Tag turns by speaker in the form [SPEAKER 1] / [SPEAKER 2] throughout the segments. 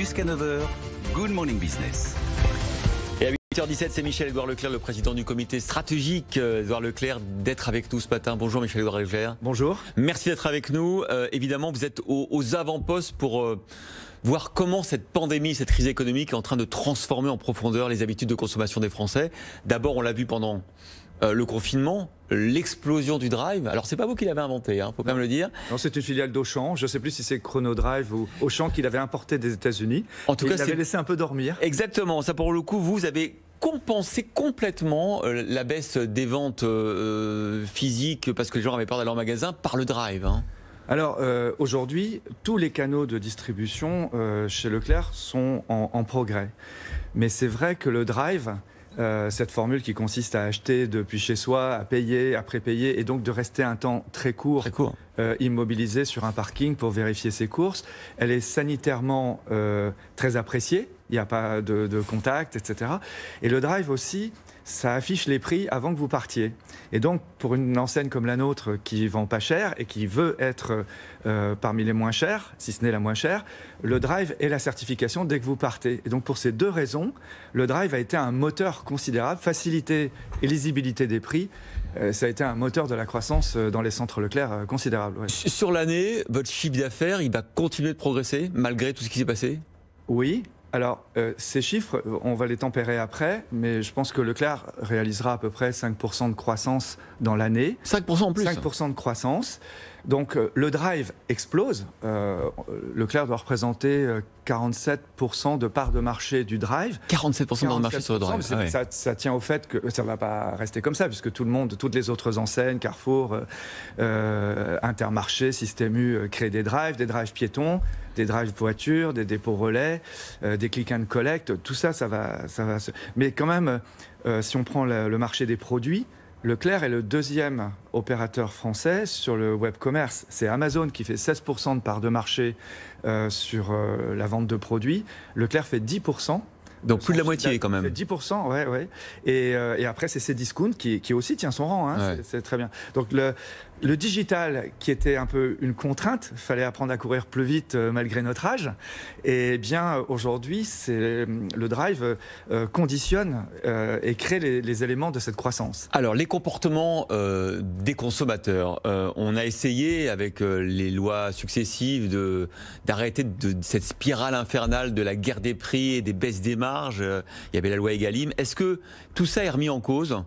[SPEAKER 1] Jusqu'à 9h, Good Morning Business.
[SPEAKER 2] Et à 8h17, c'est Michel-Édouard Leclerc, le président du comité stratégique. Édouard Leclerc, d'être avec nous ce matin. Bonjour Michel-Édouard Leclerc.
[SPEAKER 3] Bonjour.
[SPEAKER 2] Merci d'être avec nous. Évidemment, vous êtes aux avant-postes pour voir comment cette pandémie, cette crise économique est en train de transformer en profondeur les habitudes de consommation des Français. D'abord, on l'a vu pendant le confinement, l'explosion du drive. Alors, c'est pas vous qui l'avez inventé, faut quand même le dire.
[SPEAKER 3] Non, c'est une filiale d'Auchan. Je ne sais plus si c'est Chronodrive ou Auchan qui l'avait importé des États-Unis.
[SPEAKER 2] En tout cas,
[SPEAKER 3] il l'avait laissé un peu dormir.
[SPEAKER 2] Exactement. Ça, pour le coup, vous avez compenser complètement la baisse des ventes physiques parce que les gens avaient peur d'aller en magasin par le drive.
[SPEAKER 3] Alors aujourd'hui, tous les canaux de distribution chez Leclerc sont en progrès. Mais c'est vrai que le drive, cette formule qui consiste à acheter depuis chez soi, à payer, à prépayer, et donc de rester un temps très court. Immobilisé sur un parking pour vérifier ses courses, elle est sanitairement très appréciée. Il n'y a pas de contact, etc. Et le drive aussi, ça affiche les prix avant que vous partiez. Et donc, pour une enseigne comme la nôtre qui vend pas cher et qui veut être parmi les moins chers, si ce n'est la moins chère, le drive est la certification dès que vous partez. Et donc, pour ces deux raisons, le drive a été un moteur considérable, facilité et lisibilité des prix. Ça a été un moteur de la croissance dans les centres Leclerc considérable. Ouais.
[SPEAKER 2] Sur l'année, votre chiffre d'affaires, il va continuer de progresser malgré tout ce qui s'est passé ?
[SPEAKER 3] Oui. Alors, ces chiffres, on va les tempérer après, mais je pense que Leclerc réalisera à peu près 5% de croissance dans l'année.
[SPEAKER 2] 5% en plus.
[SPEAKER 3] 5% de croissance. Donc, le drive explose. Leclerc doit représenter 47% de part de marché du drive.
[SPEAKER 2] 47% de part de marché sur le drive.
[SPEAKER 3] Ça tient au fait que ça ne va pas rester comme ça, puisque tout le monde, toutes les autres enseignes, Carrefour, Intermarché, Système U, créent des drives piétons, des drives voitures, des dépôts relais, des click and collect. Tout ça, ça va. Mais quand même, si on prend le marché des produits, Leclerc est le deuxième opérateur français sur le web commerce. C'est Amazon qui fait 16% de part de marché sur la vente de produits. Leclerc fait 10%.
[SPEAKER 2] Donc plus de la moitié quand même.
[SPEAKER 3] Fait 10%, ouais. Et après, c'est Cdiscount qui aussi tient son rang. Ouais. C'est très bien. Donc le digital, qui était un peu une contrainte, fallait apprendre à courir plus vite malgré notre âge. Et bien aujourd'hui, le drive conditionne et crée les éléments de cette croissance.
[SPEAKER 2] Alors les comportements des consommateurs, on a essayé avec les lois successives d'arrêter cette spirale infernale de la guerre des prix et des baisses des marges. Il y avait la loi Egalim. Est-ce que tout ça est remis en cause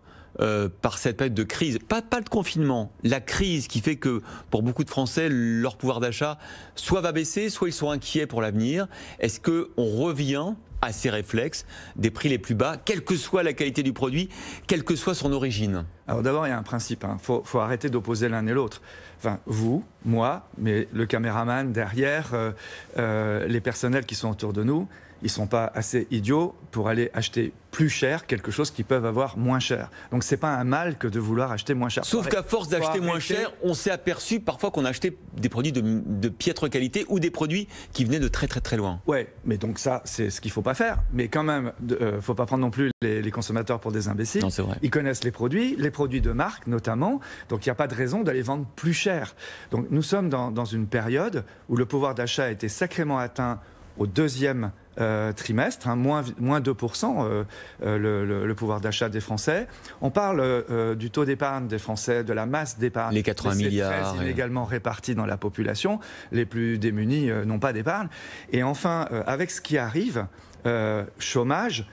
[SPEAKER 2] par cette période de crise, pas de confinement, la crise qui fait que pour beaucoup de Français, leur pouvoir d'achat soit va baisser, soit ils sont inquiets pour l'avenir. Est-ce qu'on revient à ces réflexes des prix les plus bas, quelle que soit la qualité du produit, quelle que soit son origine?
[SPEAKER 3] Alors d'abord, il y a un principe, faut arrêter d'opposer l'un et l'autre. Enfin, vous, moi, mais le caméraman derrière, les personnels qui sont autour de nous, ils ne sont pas assez idiots pour aller acheter plus cher quelque chose qu'ils peuvent avoir moins cher. Donc c'est pas un mal que de vouloir acheter moins cher.
[SPEAKER 2] Sauf qu'à force d'acheter moins cher, on s'est aperçu parfois qu'on a acheté des produits de piètre qualité ou des produits qui venaient de très très très loin.
[SPEAKER 3] Ouais, mais donc ça, c'est ce qu'il faut pas faire. Mais quand même, faut pas prendre non plus les consommateurs pour des imbéciles.
[SPEAKER 2] Non, c'est vrai.
[SPEAKER 3] Ils connaissent les produits de marque notamment, donc il n'y a pas de raison d'aller vendre plus cher. Donc nous sommes dans une période où le pouvoir d'achat a été sacrément atteint au deuxième trimestre, moins 2% le pouvoir d'achat des Français. On parle du taux d'épargne des Français, de la masse d'épargne.
[SPEAKER 2] Les 80 milliards.
[SPEAKER 3] Très inégalement répartis dans la population. Les plus démunis n'ont pas d'épargne. Et enfin, avec ce qui arrive, chômage,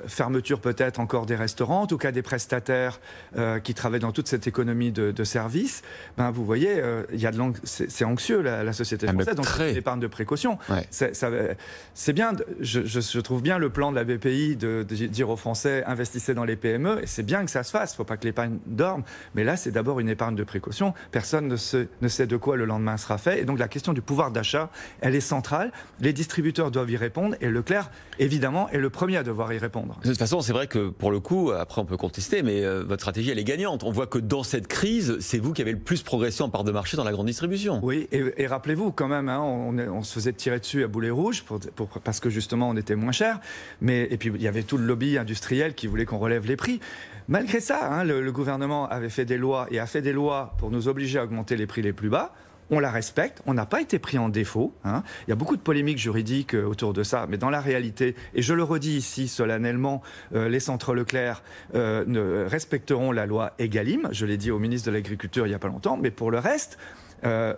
[SPEAKER 3] fermeture peut-être encore des restaurants, en tout cas des prestataires qui travaillent dans toute cette économie de services, vous voyez, c'est anxieux la société française, donc c'est une épargne de précaution.
[SPEAKER 2] Ouais.
[SPEAKER 3] C'est bien, je trouve bien le plan de la BPI de dire aux Français investissez dans les PME, et c'est bien que ça se fasse, il ne faut pas que l'épargne dorme, mais là c'est d'abord une épargne de précaution, personne ne sait de quoi le lendemain sera fait, et donc la question du pouvoir d'achat, elle est centrale, les distributeurs doivent y répondre, et Leclerc, évidemment, est le premier à devoir y répondre.
[SPEAKER 2] De toute façon, c'est vrai que pour le coup, après on peut contester, mais votre stratégie elle est gagnante. On voit que dans cette crise, c'est vous qui avez le plus progressé en part de marché dans la grande distribution.
[SPEAKER 3] Oui, et rappelez-vous quand même, on se faisait tirer dessus à boulet rouge parce que justement on était moins cher, et puis il y avait tout le lobby industriel qui voulait qu'on relève les prix. Malgré ça, le gouvernement avait fait des lois et a fait des lois pour nous obliger à augmenter les prix les plus bas. on la respecte, on n'a pas été pris en défaut. Hein. Il y a beaucoup de polémiques juridiques autour de ça, mais dans la réalité, et je le redis ici solennellement, les centres Leclerc respecteront la loi Egalim. Je l'ai dit au ministre de l'Agriculture il n'y a pas longtemps, mais pour le reste,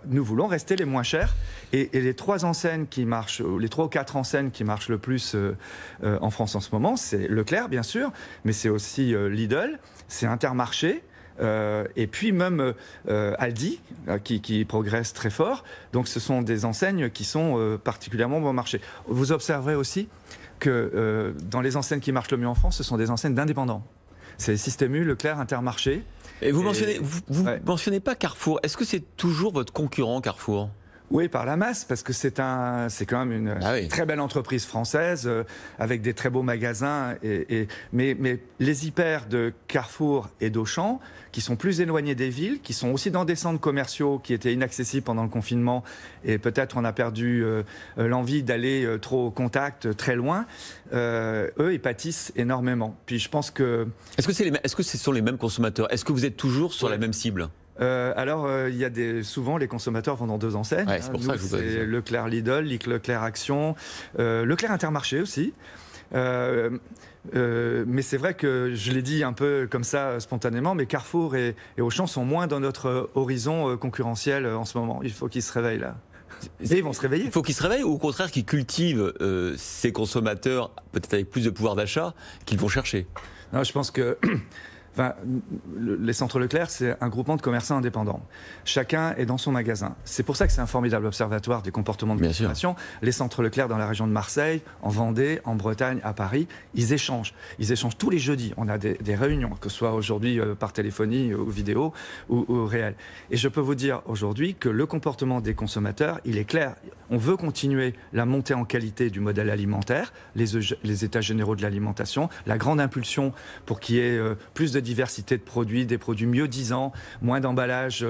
[SPEAKER 3] nous voulons rester les moins chers. Et les 3 enseignes qui marchent, les 3 ou 4 enseignes qui marchent le plus en France en ce moment, c'est Leclerc, bien sûr, mais c'est aussi Lidl, c'est Intermarché. Et puis même Aldi qui progresse très fort. Donc ce sont des enseignes qui sont particulièrement bon marché. Vous observerez aussi que dans les enseignes qui marchent le mieux en France, ce sont des enseignes d'indépendants. C'est Système U, Leclerc, Intermarché.
[SPEAKER 2] Et vous mentionnez pas Carrefour. Est-ce que c'est toujours votre concurrent, Carrefour ?
[SPEAKER 3] Oui, par la masse, parce que c'est quand même une très belle entreprise française avec des très beaux magasins. Mais les hyper de Carrefour et d'Auchan, qui sont plus éloignés des villes, qui sont aussi dans des centres commerciaux qui étaient inaccessibles pendant le confinement, et peut-être on a perdu l'envie d'aller trop au contact, très loin, eux, ils pâtissent énormément. Puis je pense que...
[SPEAKER 2] Est-ce que ce sont les mêmes consommateurs ? Est-ce que vous êtes toujours sur la même cible ?
[SPEAKER 3] Alors, il y a souvent les consommateurs vont dans 2 enseignes.
[SPEAKER 2] Ouais, c'est pour ça que je vous
[SPEAKER 3] c'est Leclerc Lidl, Leclerc Action, Leclerc Intermarché aussi. Mais c'est vrai que je l'ai dit un peu comme ça spontanément, mais Carrefour et Auchan sont moins dans notre horizon concurrentiel en ce moment. Il faut qu'ils se réveillent là. Et ils vont se réveiller.
[SPEAKER 2] Il faut qu'ils se réveillent ou au contraire qu'ils cultivent ces consommateurs, peut-être avec plus de pouvoir d'achat, qu'ils vont chercher ?
[SPEAKER 3] Non, je pense que... Enfin, les centres Leclerc, c'est un groupement de commerçants indépendants. Chacun est dans son magasin. C'est pour ça que c'est un formidable observatoire des comportements de consommation. Les centres Leclerc dans la région de Marseille, en Vendée, en Bretagne, à Paris, ils échangent. Ils échangent tous les jeudis. On a des réunions, que ce soit aujourd'hui par téléphonie ou vidéo ou réel. Et je peux vous dire aujourd'hui que le comportement des consommateurs, il est clair. On veut continuer la montée en qualité du modèle alimentaire, les états généraux de l'alimentation, la grande impulsion pour qu'il y ait plus de diversité de produits, des produits mieux disants, moins d'emballage,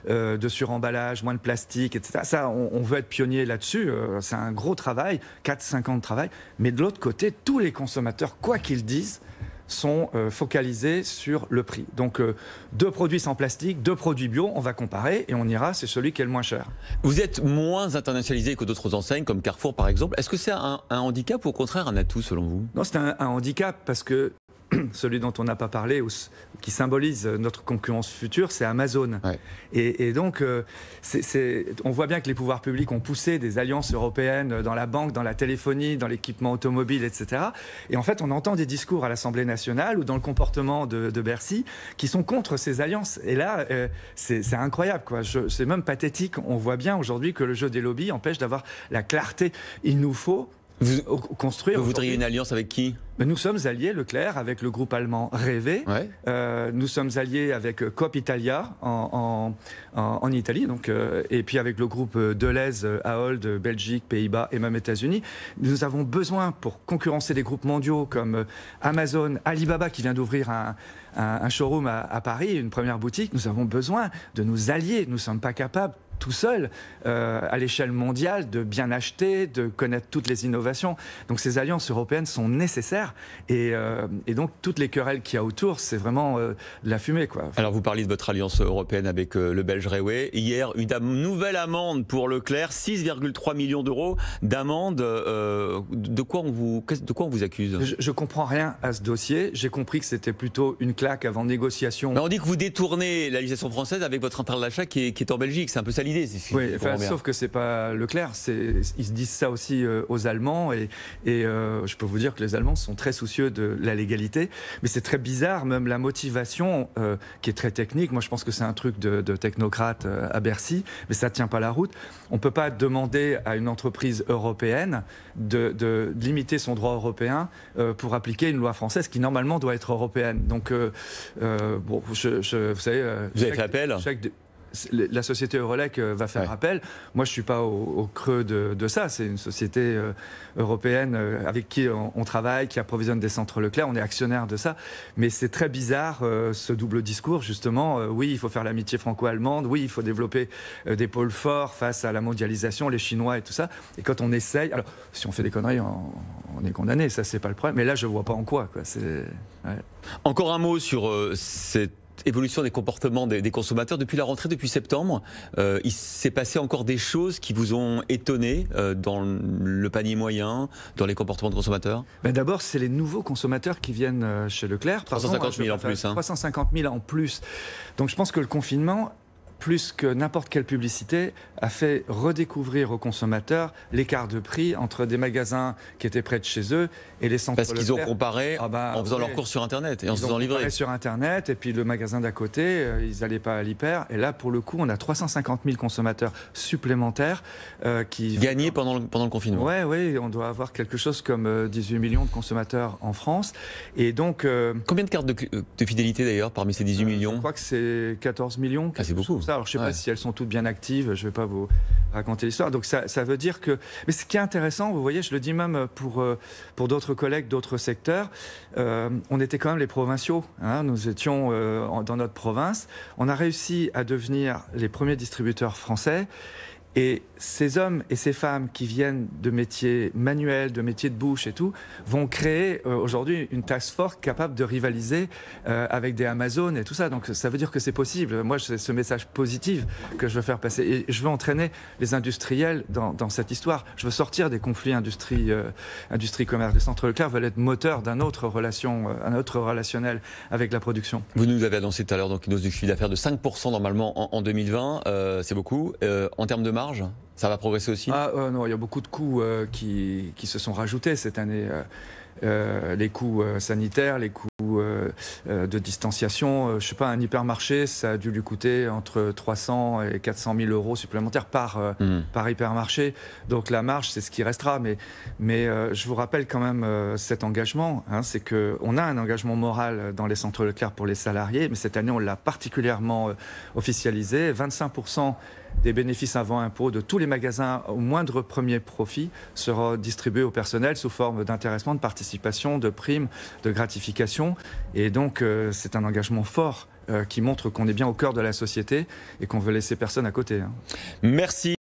[SPEAKER 3] de suremballage, moins de plastique, etc. Ça, on veut être pionnier là-dessus. C'est un gros travail, 4-5 ans de travail. Mais de l'autre côté, tous les consommateurs, quoi qu'ils disent, sont focalisés sur le prix. Donc 2 produits sans plastique, 2 produits bio, on va comparer et on ira, c'est celui qui est le moins cher.
[SPEAKER 2] Vous êtes moins internationalisé que d'autres enseignes, comme Carrefour par exemple. Est-ce que c'est un handicap ou au contraire un atout selon vous ?
[SPEAKER 3] Non, c'est un handicap parce que celui dont on n'a pas parlé, qui symbolise notre concurrence future, c'est Amazon. Ouais. Et donc, on voit bien que les pouvoirs publics ont poussé des alliances européennes dans la banque, dans la téléphonie, dans l'équipement automobile, etc. Et en fait, on entend des discours à l'Assemblée nationale ou dans le comportement de Bercy qui sont contre ces alliances. Et là, c'est incroyable, quoi. C'est même pathétique. On voit bien aujourd'hui que le jeu des lobbies empêche d'avoir la clarté. Il nous faut construire.
[SPEAKER 2] Vous voudriez une alliance avec qui ?
[SPEAKER 3] Nous sommes alliés, Leclerc, avec le groupe allemand Rewe. Ouais. Nous sommes alliés avec Coop Italia en Italie, donc, et puis avec le groupe Delhaize, Ahold, Belgique, Pays-Bas et même États-Unis. Nous avons besoin, pour concurrencer des groupes mondiaux comme Amazon, Alibaba qui vient d'ouvrir un showroom à Paris, une première boutique, nous avons besoin de nous allier. Nous ne sommes pas capables tout seul, à l'échelle mondiale, de bien acheter, de connaître toutes les innovations. Donc ces alliances européennes sont nécessaires et donc toutes les querelles qu'il y a autour, c'est vraiment de la fumée, quoi.
[SPEAKER 2] Alors vous parliez de votre alliance européenne avec le belge Rewe. Hier, une nouvelle amende pour Leclerc, 6,3 millions d'euros d'amende. De quoi on vous accuse ?
[SPEAKER 3] Je comprends rien à ce dossier. J'ai compris que c'était plutôt une claque avant négociation.
[SPEAKER 2] Mais on dit que vous détournez la législation française avec votre centrale d'achat qui est en Belgique. C'est un peu ça l'idée.
[SPEAKER 3] Oui, sauf que c'est pas Leclerc. Ils se disent ça aussi aux Allemands et je peux vous dire que les Allemands sont très soucieux de la légalité. Mais c'est très bizarre, même la motivation qui est très technique. Moi, je pense que c'est un truc de technocrate à Bercy, mais ça tient pas la route. On peut pas demander à une entreprise européenne de limiter son droit européen pour appliquer une loi française qui normalement doit être européenne. Donc, bon, vous savez,
[SPEAKER 2] vous avez fait appel.
[SPEAKER 3] La société Eurolec va faire appel. Moi, je ne suis pas au creux de ça. C'est une société européenne avec qui on travaille, qui approvisionne des centres Leclerc. On est actionnaire de ça. Mais c'est très bizarre, ce double discours, justement. Oui, il faut faire l'amitié franco-allemande. Oui, il faut développer des pôles forts face à la mondialisation, les Chinois et tout ça. Et quand on essaye... Alors, si on fait des conneries, on est condamné. Ça, c'est pas le problème. Mais là, je ne vois pas en quoi. Ouais.
[SPEAKER 2] Encore un mot sur cette évolution des comportements des consommateurs. Depuis la rentrée, depuis septembre, il s'est passé encore des choses qui vous ont étonné dans le panier moyen, dans les comportements de consommateurs?
[SPEAKER 3] D'abord, c'est les nouveaux consommateurs qui viennent chez Leclerc.
[SPEAKER 2] 350 000 en plus.
[SPEAKER 3] 350 000 en plus. Donc je pense que le confinement, plus que n'importe quelle publicité, a fait redécouvrir aux consommateurs l'écart de prix entre des magasins qui étaient près de chez eux et les centres.
[SPEAKER 2] Parce qu'ils ont comparé en faisant leurs courses sur Internet et en se faisant livrer. Ils ont comparé
[SPEAKER 3] sur Internet, et puis le magasin d'à côté, ils n'allaient pas à l'hyper. Et là, pour le coup, on a 350 000 consommateurs supplémentaires qui...
[SPEAKER 2] Gagnés pendant le confinement.
[SPEAKER 3] Oui, on doit avoir quelque chose comme 18 millions de consommateurs en France. Et donc...
[SPEAKER 2] Combien de cartes de fidélité d'ailleurs parmi ces 18 millions?
[SPEAKER 3] Je crois que c'est 14 millions.
[SPEAKER 2] C'est beaucoup.
[SPEAKER 3] Alors, je ne sais pas si elles sont toutes bien actives, je ne vais pas vous raconter l'histoire. Donc ça veut dire que... Mais ce qui est intéressant, vous voyez, je le dis même pour d'autres collègues, d'autres secteurs, on était quand même les provinciaux. Nous étions dans notre province. On a réussi à devenir les premiers distributeurs français. Et ces hommes et ces femmes qui viennent de métiers manuels, de métiers de bouche et tout, vont créer aujourd'hui une task force capable de rivaliser avec des Amazon et tout ça. Donc ça veut dire que c'est possible. Moi, c'est ce message positif que je veux faire passer. Et je veux entraîner les industriels dans cette histoire. Je veux sortir des conflits industrie-commerce. Les centres Leclerc veulent être moteurs d'un autre relationnel avec la production.
[SPEAKER 2] Vous nous avez annoncé tout à l'heure donc une hausse du chiffre d'affaires de 5% normalement en 2020. C'est beaucoup. En termes de marge, ça va progresser aussi?
[SPEAKER 3] Non, il y a beaucoup de coûts qui se sont rajoutés cette année. Les coûts sanitaires, les coûts de distanciation. Je ne sais pas, un hypermarché, ça a dû lui coûter entre 300 et 400 000 euros supplémentaires par hypermarché. Donc la marge, c'est ce qui restera. Mais je vous rappelle quand même cet engagement. C'est qu'on a un engagement moral dans les centres Leclerc pour les salariés, mais cette année, on l'a particulièrement officialisé. 25% des bénéfices avant impôt de tous les magasins au moindre premier profit sera distribué au personnel sous forme d'intéressement, de participation, de primes, de gratification. Et donc, c'est un engagement fort qui montre qu'on est bien au cœur de la société et qu'on veut laisser personne à côté.
[SPEAKER 2] Merci.